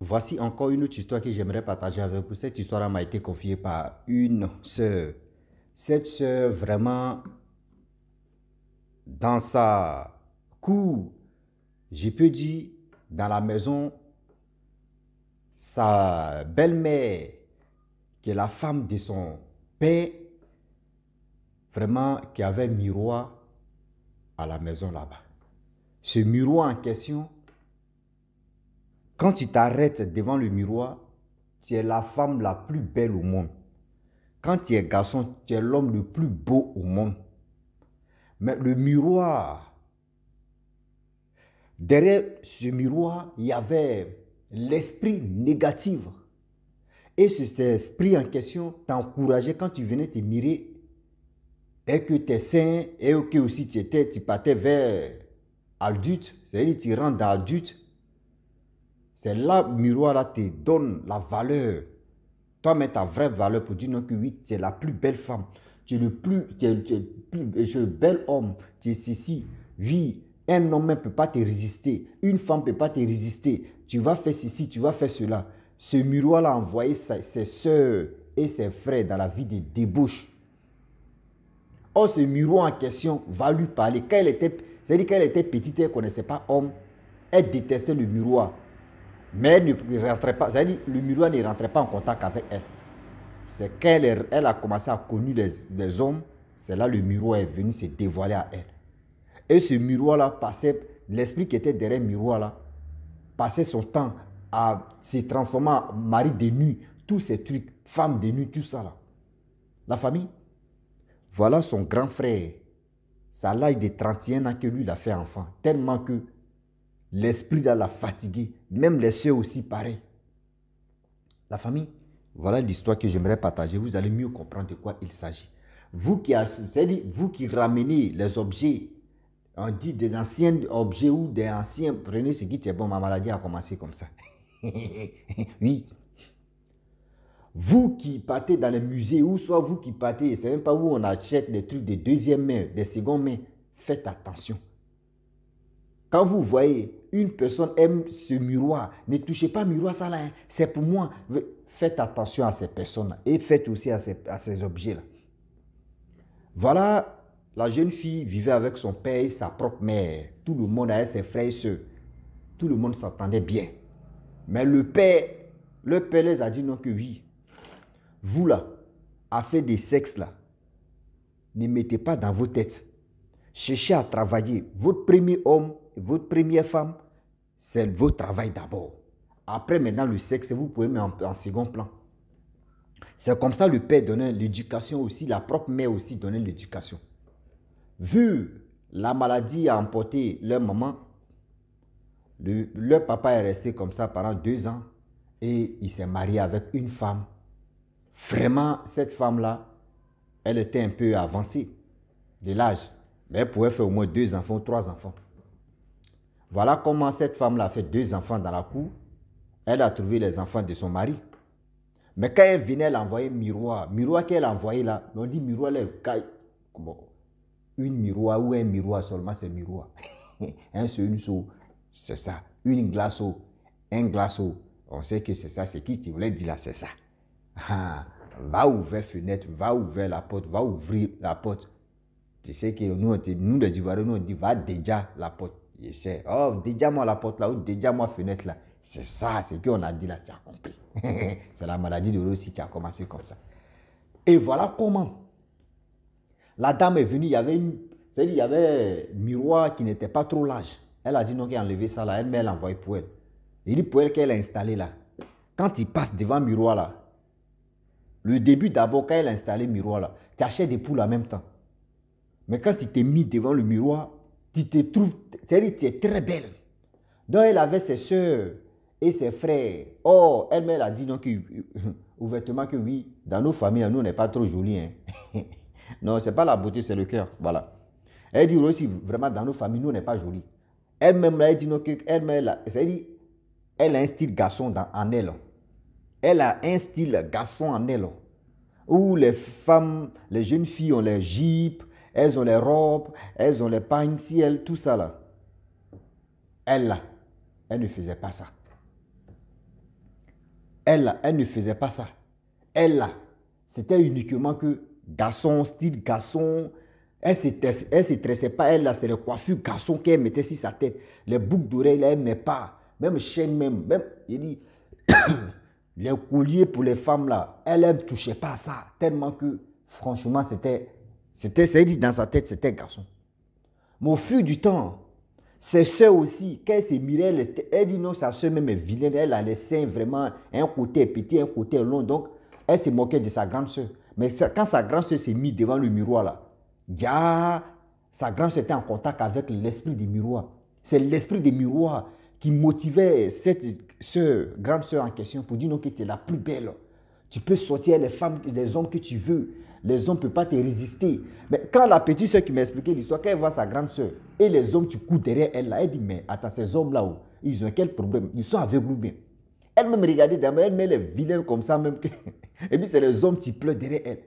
Voici encore une autre histoire que j'aimerais partager avec vous. Cette histoire m'a été confiée par une sœur. Cette sœur, vraiment, dans sa cour, je peux dire, dans la maison, sa belle-mère, qui est la femme de son père, vraiment, qui avait un miroir à la maison là-bas. Ce miroir en question, quand tu t'arrêtes devant le miroir, tu es la femme la plus belle au monde. Quand tu es garçon, tu es l'homme le plus beau au monde. Mais le miroir, derrière ce miroir, il y avait l'esprit négatif. Et cet esprit en question t'encourageait quand tu venais te mirer et que tes seins et que aussi tu partais vers adulte, c'est-à-dire tu rentres dans adulte. C'est là le miroir là te donne la valeur. Toi, mets ta vraie valeur pour dire non que oui, tu es la plus belle femme. Tu es le plus bel homme. Tu es ceci. Oui, un homme ne peut pas te résister. Une femme ne peut pas te résister. Tu vas faire ceci, tu vas faire cela. Ce miroir-là a envoyé ses soeurs et ses frères dans la vie de débauche. Or, ce miroir en question va lui parler. C'est-à-dire qu'elle était petite, elle ne connaissait pas homme. Elle détestait le miroir. Mais elle ne rentrait pas, c'est-à-dire le miroir ne rentrait pas en contact avec elle. C'est qu'elle elle a commencé à connaître les hommes, c'est là le miroir est venu se dévoiler à elle. Et ce miroir-là passait, l'esprit qui était derrière le miroir-là, passait son temps à se transformer en mari de nuit, tous ces trucs, femme de nuit, tout ça là. La famille, voilà son grand frère. C'est à l'âge de 31 ans que lui, il a fait enfant. Tellement que l'esprit là l'a fatigué. Même les soeurs aussi, pareil. La famille, voilà l'histoire que j'aimerais partager. Vous allez mieux comprendre de quoi il s'agit. C'est-à-dire, vous qui ramenez les objets, on dit des anciens objets ou des anciens, prenez ce qui est bon, ma maladie a commencé comme ça. Oui. Vous qui partez dans les musées, ou soit vous qui partez, c'est même pas où on achète des trucs de deuxième main, des secondes mains, faites attention. Quand vous voyez une personne aime ce miroir, ne touchez pas le miroir, ça là, hein, c'est pour moi. Faites attention à ces personnes et faites aussi à ces objets-là. Voilà, la jeune fille vivait avec son père et sa propre mère. Tout le monde avait ses frères et soeurs. Tout le monde s'entendait bien. Mais le père les a dit non que oui. Vous là, affaire des sexes là, ne mettez pas dans vos têtes. Cherchez à travailler. Votre premier homme, votre première femme, c'est votre travail d'abord. Après, maintenant, le sexe, vous pouvez mettre en second plan. C'est comme ça le père donnait l'éducation aussi, la propre mère aussi donnait l'éducation. Vu la maladie a emporté leur maman, leur papa est resté comme ça pendant 2 ans et il s'est marié avec une femme. Vraiment, cette femme-là, elle était un peu avancée de l'âge. Mais elle pouvait faire au moins 2 enfants, 3 enfants. Voilà comment cette femme-là a fait 2 enfants dans la cour. Elle a trouvé les enfants de son mari. Mais quand elle venait, elle envoyait un miroir. Miroir qu'elle a envoyé là, on dit miroir là, une miroir ou un miroir seulement, c'est miroir. Un seul seau, c'est ça. Une glace, un glaçon. On sait que c'est ça, c'est qui tu voulais dire là, c'est ça. Ah, va ouvrir la fenêtre, va ouvrir la porte, va ouvrir la porte. Tu sais que nous les Ivoiriens, nous on dit va déjà la porte. Je sais, oh déjà moi la porte là, ou déjà moi fenêtre là. C'est ça, c'est ce qu'on a dit là, tu as compris. C'est la maladie de l'eau si tu as commencé comme ça. Et voilà comment. La dame est venue, il y avait un miroir qui n'était pas trop large. Elle a dit non, qu'elle a enlevé ça là, elle l'a envoyé pour elle. Il dit pour elle qu'elle a installé là. Quand il passe devant le miroir là, le début d'abord, quand elle a installé le miroir là, tu achètes des poules en même temps. Mais quand tu t'es mis devant le miroir, tu te trouves, c'est-à-dire tu es très belle. Donc elle avait ses soeurs et ses frères. Oh, elle a dit non, ouvertement que oui, dans nos familles, nous on n'est pas trop jolis. Hein. Non, ce n'est pas la beauté, c'est le cœur. Voilà. Elle dit aussi, vraiment, dans nos familles, nous on n'est pas jolis. Elle-même, elle dit non, c'est-à-dire, elle a un style garçon en elle. Elle a un style garçon en elle. Où les femmes, les jeunes filles ont les jupes, elles ont les robes, elles ont les pagnes, tout ça là. Elle là, elle ne faisait pas ça. elle ne faisait pas ça. Elle, là, c'était uniquement que garçon, style garçon. Elle ne se tressait pas. Elle, là, c'était le coiffure garçon qu'elle mettait sur sa tête. Les boucles d'oreilles, elle ne met pas. Même chaîne, même. Il dit, les colliers pour les femmes, là, elle ne touchait pas à ça. Tellement que, franchement, ça dit dans sa tête, c'était garçon. Mais au fur du temps, ses soeurs aussi, quand elle se mirait, elle dit non, sa soeur même est vilaine. Elle a les seins vraiment, un côté petit, un côté long. Donc, elle se moquait de sa grande soeur. Mais quand sa grande soeur s'est mise devant le miroir, là, sa grande soeur était en contact avec l'esprit du miroir. C'est l'esprit du miroir qui motivait cette grande soeur en question pour dire non, que tu es la plus belle. Tu peux sortir les femmes, les hommes que tu veux. Les hommes ne peuvent pas te résister. Mais quand la petite soeur qui m'a expliqué l'histoire, quand elle voit sa grande soeur et les hommes, tu cours derrière elle, là, elle dit, mais attends, ces hommes-là, ils ont quel problème? Ils sont aveugles ou bien? Elle-même regardait derrière, elle met les vilaines comme ça même. Et puis c'est les hommes qui pleurent derrière elle.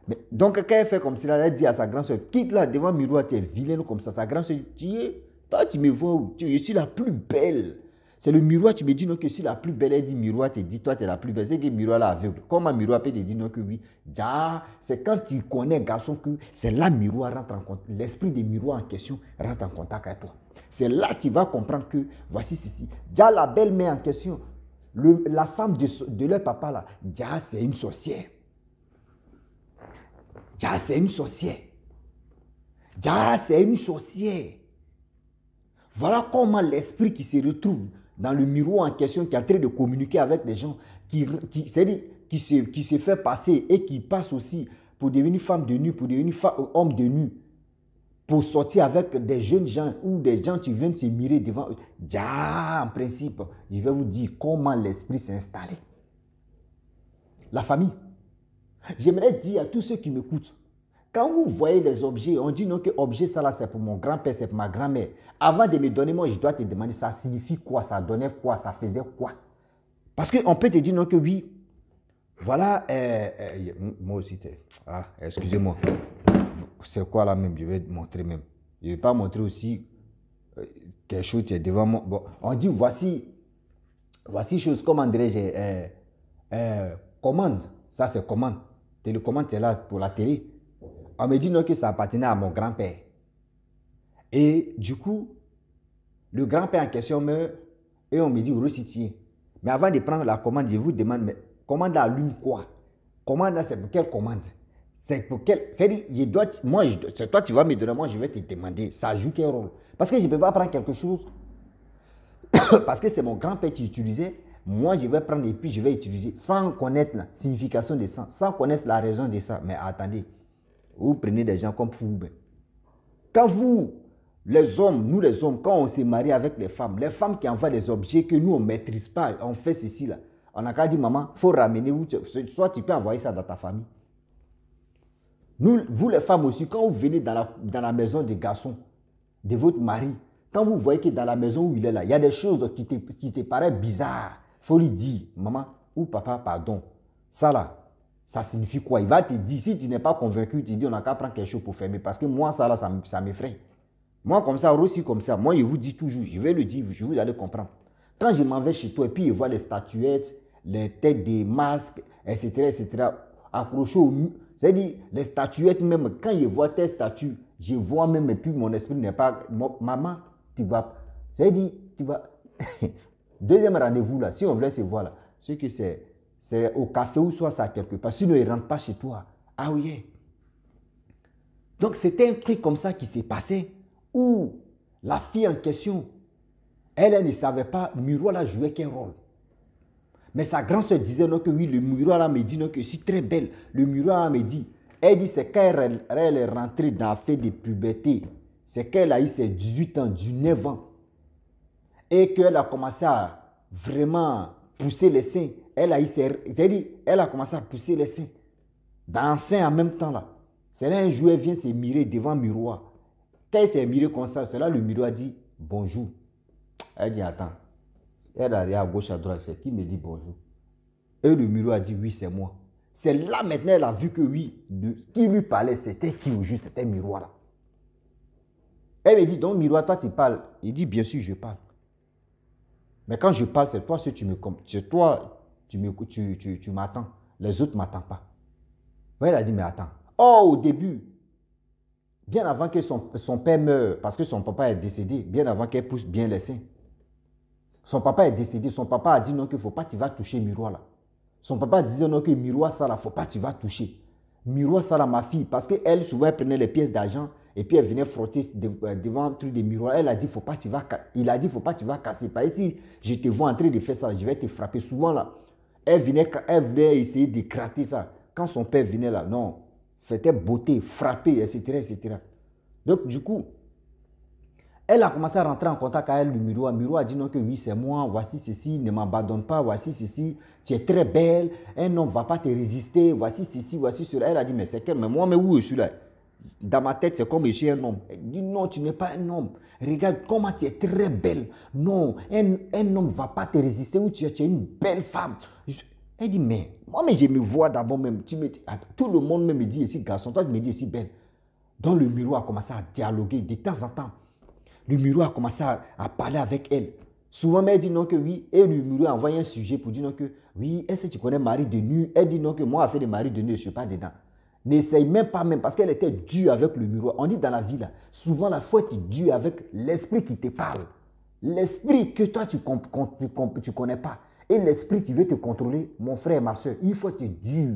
Mais, donc quand elle fait comme cela, elle dit à sa grande soeur, quitte là devant le miroir, tu es vilaine comme ça. Sa grande soeur dit, toi tu me vois où? Je suis la plus belle. C'est le miroir, tu me dis non que je suis la plus belle. Elle dit, miroir te dit, toi tu es la plus belle. C'est que le miroir là aveugle. Comment miroir peut te dire non que oui? C'est quand tu connais garçon que c'est là le miroir rentre en contact. L'esprit des miroirs en question rentre en contact avec toi. C'est là que tu vas comprendre que voici ceci. Déjà la belle-mère en question, la femme de leur papa là, déjà c'est une sorcière. Déjà c'est une sorcière. Déjà c'est une sorcière. Voilà comment l'esprit qui se retrouve dans le miroir en question, qui est en train de communiquer avec des gens, qui se fait passer et qui passe aussi pour devenir femme de nuit, pour devenir homme de nuit, pour sortir avec des jeunes gens ou des gens qui viennent se mirer devant eux. Déjà, en principe, je vais vous dire comment l'esprit s'est installé. La famille. J'aimerais dire à tous ceux qui m'écoutent, quand vous voyez les objets, on dit non que objet ça là c'est pour mon grand-père, c'est pour ma grand-mère. Avant de me donner, moi je dois te demander ça signifie quoi, ça donnait quoi, ça faisait quoi. Parce qu'on peut te dire non que oui, voilà, moi aussi, excusez-moi, c'est quoi là même, je vais te montrer même. Je ne vais pas montrer aussi quelque chose qui est devant moi. Bon, on dit voici chose, comment dirais-je, commande, ça c'est commande. Télécommande c'est là pour la télé. On me dit non que ça appartenait à mon grand-père. Et du coup, le grand-père en question meurt et on me dit resituer. Mais avant de prendre la commande, je vous demande, mais commande allume quoi? Commande là, c'est pour quelle commande? C'est pour quelle... C'est-à-dire, c'est toi tu vas me donner, moi je vais te demander, ça joue quel rôle? Parce que je ne peux pas prendre quelque chose, parce que c'est mon grand-père qui utilisait, moi je vais prendre et puis je vais utiliser, sans connaître la signification de ça, sans connaître la raison de ça. Mais attendez. Vous prenez des gens comme vous. Quand vous, les hommes, nous les hommes, quand on se marie avec les femmes qui envoient des objets que nous on ne maîtrise pas, on fait ceci là. On a qu'à dire, maman, il faut ramener, soit tu peux envoyer ça dans ta famille. Nous, vous les femmes aussi, quand vous venez dans la maison des garçons, de votre mari, quand vous voyez que dans la maison où il est là, il y a des choses qui te paraissent bizarres, il faut lui dire, maman ou papa, pardon, ça là, ça signifie quoi? Il va te dire, si tu n'es pas convaincu, tu dis on n'a qu'à prendre quelque chose pour fermer. Parce que moi, ça là, ça m'effraie. Moi, comme ça, aussi comme ça, moi, je vous dis toujours, je vais le dire, vous allez comprendre. Quand je m'en vais chez toi et puis je vois les statuettes, les têtes des masques, etc., accrochées au mur, c'est-à-dire les statuettes même, quand je vois tes statues, je vois même, et puis mon esprit n'est pas, maman, tu vas, c'est-à-dire, tu vas, deuxième rendez-vous là, si on voulait se voir là, ce que c'est au café ou soit ça quelque part. Sinon, ils ne rentrent pas chez toi. Ah oui. Donc, c'était un truc comme ça qui s'est passé où la fille en question, elle ne savait pas, le miroir là jouait quel rôle. Mais sa grande soeur disait non que oui, le miroir là me dit non que je suis très belle. Le miroir là me dit, elle dit c'est quand elle est rentrée dans la fête de puberté, c'est qu'elle a eu ses 18 ans, 19 ans. Et qu'elle a commencé à vraiment pousser les seins. Elle a commencé à pousser les seins. Danser en même temps là. C'est là un jour, elle vient se mirer devant le miroir. Quand elle s'est mirée comme ça, c'est là le miroir dit bonjour. Elle dit attends. Elle a regardé à gauche, à droite, c'est qui me dit bonjour. Et le miroir dit oui, c'est moi. C'est là maintenant, elle a vu que oui, qui lui parlait, c'était qui au juste, c'était le miroir là. Elle me dit donc miroir, toi tu parles. Il dit bien sûr, je parle. Mais quand je parle, c'est toi, c'est toi, tu m'attends. Les autres ne m'attendent pas. Ouais, il a dit, mais attends. Oh, au début, bien avant que son père meure, parce que son papa est décédé, bien avant qu'elle pousse bien les seins. Son papa est décédé, son papa a dit non, qu'il ne faut pas, tu vas toucher miroir là. Son papa disait non, que miroir ça là, il ne faut pas, tu vas toucher. Miroir ça là, ma fille, parce qu'elle, souvent, elle prenait les pièces d'argent et puis elle venait frotter devant un truc de miroir. Elle a dit, faut pas, tu vas, il a dit, faut pas, tu vas casser. Parce que si je te vois en train de faire ça, je vais te frapper. Souvent là, elle venait essayer de gratter ça. Quand son père venait là, non, faisait beauté, frapper, etc., etc. Donc, du coup, elle a commencé à rentrer en contact avec le miroir. Le miroir a dit non, que oui, c'est moi, voici ceci, ne m'abandonne pas, voici ceci, tu es très belle, un homme ne va pas te résister, voici ceci, voici cela. Elle a dit, mais c'est quel, mais moi, mais où je suis là? Dans ma tête, c'est comme je suis un homme. Elle dit, non, tu n'es pas un homme. Regarde comment tu es très belle. Non, un homme ne va pas te résister, où tu es une belle femme. Elle dit, mais moi, mais je me vois d'abord même. Tout le monde me dit ici, garçon, toi, tu me dis ici, belle. Donc, le miroir a commencé à dialoguer de temps en temps. Le miroir a commencé à parler avec elle. Souvent, elle dit non que oui. Et le miroir a envoyé un sujet pour dire non que oui, est-ce que tu connais Marie de Nu? Elle dit non que moi, a fait des maris de Nu, je ne suis pas dedans. N'essaye même pas même parce qu'elle était dure avec le miroir. On dit dans la vie là, souvent la foi est dure avec l'esprit qui te parle. L'esprit que toi tu connais pas. Et l'esprit qui veut te contrôler, mon frère et ma soeur, il faut être dur.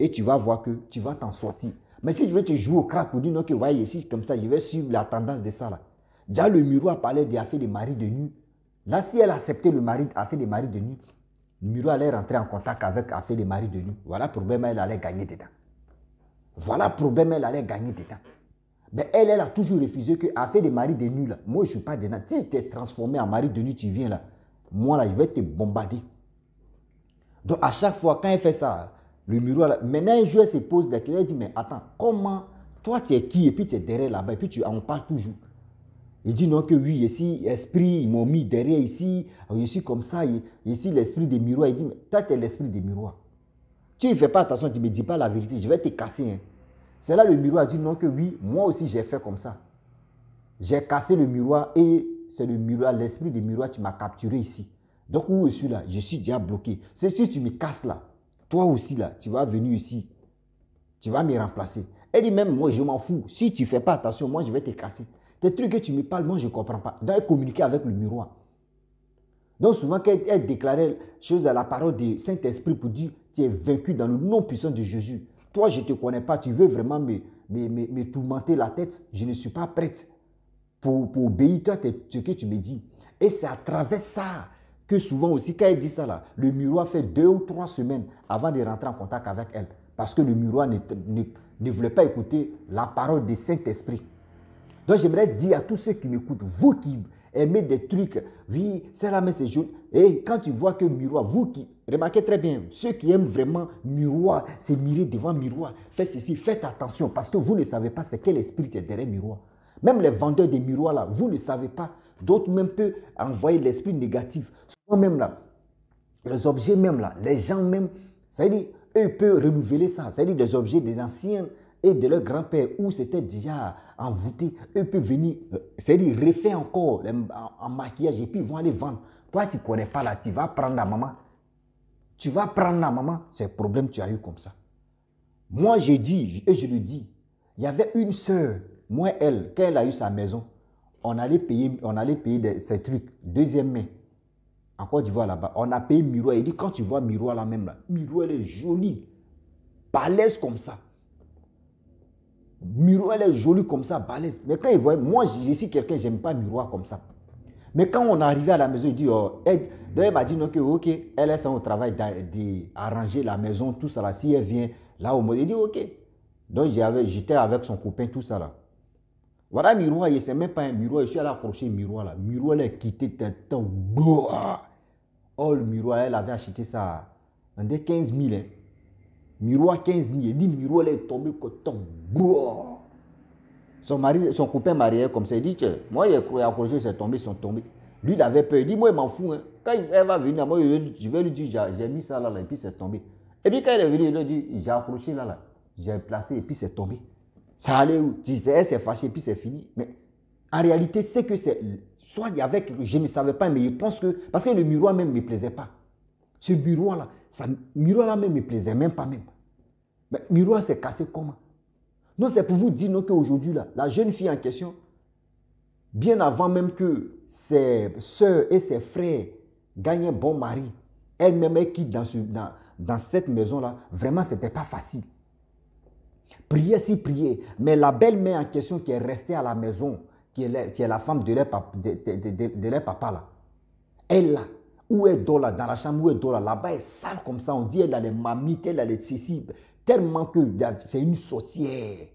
Et tu vas voir que tu vas t'en sortir. Mais si tu veux te jouer au crack pour dire non que ouais, ici comme ça, je vais suivre la tendance de ça là. Déjà, le miroir parlait de fait des maris de nuit. Là, si elle acceptait le mari, a fait des maris de nuit, le miroir allait rentrer en contact avec a fait des maris de nuit. Voilà le problème, elle allait gagner dedans. Voilà le problème, elle allait gagner dedans. Mais elle a toujours refusé que a fait des maris de nuit là. Moi, je ne suis pas dedans. Si tu es transformé en mari de nuit, tu viens là. Moi, là, je vais te bombarder. Donc, à chaque fois, quand elle fait ça, le miroir là, maintenant, un jour, elle se pose des questions. Elle dit, mais attends, comment, toi, tu es qui? Et puis, tu es derrière là-bas. Et puis, on parle toujours. Il dit non que oui, ici, esprit, ils m'ont mis derrière ici, je suis comme ça, ici, l'esprit des miroirs. Il dit, mais toi, tu es l'esprit des miroirs. Tu ne fais pas attention, tu ne me dis pas la vérité, je vais te casser. Hein. C'est là le miroir dit non que oui, moi aussi, j'ai fait comme ça. J'ai cassé le miroir et c'est le miroir, l'esprit des miroirs, tu m'as capturé ici. Donc, où je suis là, je suis déjà bloqué. Si tu me casses là, toi aussi là, tu vas venir ici, tu vas me remplacer. Elle dit même, moi, je m'en fous. Si tu ne fais pas attention, moi, je vais te casser. Des trucs que tu me parles, moi, je ne comprends pas. Donc, elle communiquait avec le miroir. Donc, souvent, quand elle déclarait chose dans la parole du Saint-Esprit pour dire, tu es vaincu dans le nom puissant de Jésus. Toi, je ne te connais pas. Tu veux vraiment me tourmenter la tête. Je ne suis pas prête pour obéir à ce que tu me dis. Et c'est à travers ça que souvent aussi, quand elle dit ça, là, le miroir fait 2 ou 3 semaines avant de rentrer en contact avec elle. Parce que le miroir ne voulait pas écouter la parole du Saint-Esprit. Donc, j'aimerais dire à tous ceux qui m'écoutent, vous qui aimez des trucs, oui, c'est là, mais c'est joli. Et quand tu vois que miroir, vous qui, remarquez très bien, ceux qui aiment vraiment miroir, c'est mirer devant miroir. Faites ceci, faites attention, parce que vous ne savez pas c'est quel esprit est derrière miroir. Même les vendeurs de miroirs, là, vous ne savez pas. D'autres même peuvent envoyer l'esprit négatif. Souvent même là, les objets même là, les gens même, ça veut dire, eux peuvent renouveler ça. Ça veut dire des objets des anciens et de leur grand-père où c'était déjà envoûté, eux peuvent venir, c'est-à-dire refaire encore en maquillage et puis ils vont aller vendre. Toi, tu ne connais pas là, tu vas prendre la maman. Tu vas prendre la maman, c'est le problème que tu as eu comme ça. Moi, je dis, et je le dis, il y avait une sœur, moi, elle, quand elle a eu sa maison, on allait payer ces trucs, deuxième main, en Côte d'Ivoire là-bas. On a payé miroir. Il dit, quand tu vois miroir là même, là, miroir, elle est jolie, balèze comme ça. Miroir, elle est jolie comme ça, balèze. Mais quand il voit, moi, je suis quelqu'un, je n'aime pas miroir comme ça. Mais quand on est arrivé à la maison, il dit, oh, elle m'a dit, non, que, ok, elle est au travail d'arranger la maison, tout ça là. Si elle vient là au mode, il dit, ok. Donc, j'étais avec son copain, tout ça là. Voilà, miroir, c'est même pas un miroir, je suis allé accrocher le miroir là. Miroir, elle a quitté tête. Oh, le miroir, elle avait acheté ça en 15 000. Hein. Miroir 15 000. Il dit, miroir, elle est tombée coton. Son copain marié comme ça, il dit, moi, il a accroché, c'est tombé, ils sont tombés. Lui, il avait peur. Il dit, moi, il m'en fout. Hein. Quand elle va venir, moi, je vais lui dire, j'ai mis ça là, et puis c'est tombé. Et puis quand elle est venue, il a dit, j'ai accroché là, j'ai placé, et puis c'est tombé. Ça allait où? Elle s'est fâchée, et puis c'est fini. Mais en réalité, c'est que c'est, soit il y avait quelque chose, je ne savais pas, mais je pense que, parce que le miroir même ne me plaisait pas. Ce miroir-là, miroir-là même me plaisait même pas même. Mais miroir s'est cassé comment? Non, c'est pour vous dire qu'aujourd'hui, la jeune fille en question, bien avant même que ses soeurs et ses frères gagnent un bon mari, elle-même est quitte dans cette maison-là, vraiment, ce n'était pas facile. Prier, si prier, mais la belle-mère en question qui est restée à la maison, qui est la femme de leur papa, là, elle là, où elle dort là, dans la chambre où elle dort là, là-bas, elle est sale comme ça, on dit elle a les mamites, elle a les ceci, tellement que c'est une sorcière.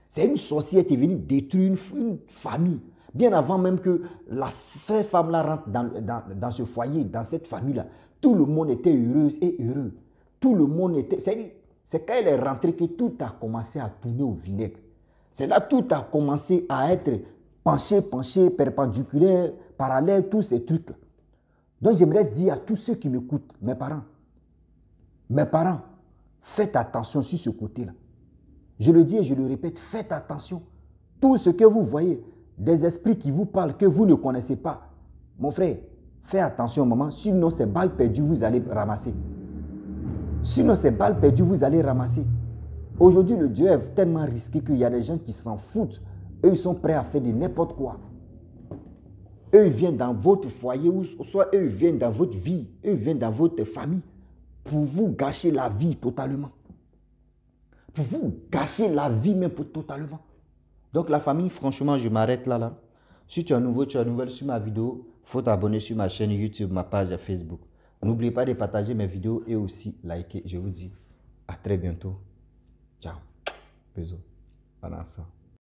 C'est une sorcière qui est venue détruire une famille. Bien avant même que la femme-là rentre dans ce foyer, dans cette famille-là, tout le monde était heureuse et heureux. Tout le monde était... C'est quand elle est rentrée que tout a commencé à tourner au vinaigre. C'est là que tout a commencé à être penché, perpendiculaire, parallèle, tous ces trucs-là. Donc j'aimerais dire à tous ceux qui m'écoutent, mes parents, faites attention sur ce côté-là. Je le dis et je le répète, faites attention. Tout ce que vous voyez, des esprits qui vous parlent, que vous ne connaissez pas. Mon frère, faites attention, maman, sinon c'est balles perdues, vous allez ramasser. Sinon c'est balles perdues, vous allez ramasser. Aujourd'hui, le Dieu est tellement risqué qu'il y a des gens qui s'en foutent. Eux, ils sont prêts à faire de n'importe quoi. Eux, ils viennent dans votre foyer, ou soit eux, ils viennent dans votre vie, eux, ils viennent dans votre famille pour vous gâcher la vie totalement. Pour vous gâcher la vie même totalement. Donc la famille, franchement, je m'arrête là. Si tu es nouveau, tu es nouvelle sur ma vidéo, il faut t'abonner sur ma chaîne YouTube, ma page Facebook. N'oubliez pas de partager mes vidéos et aussi liker. Je vous dis à très bientôt. Ciao. Bisous. Pendant ça.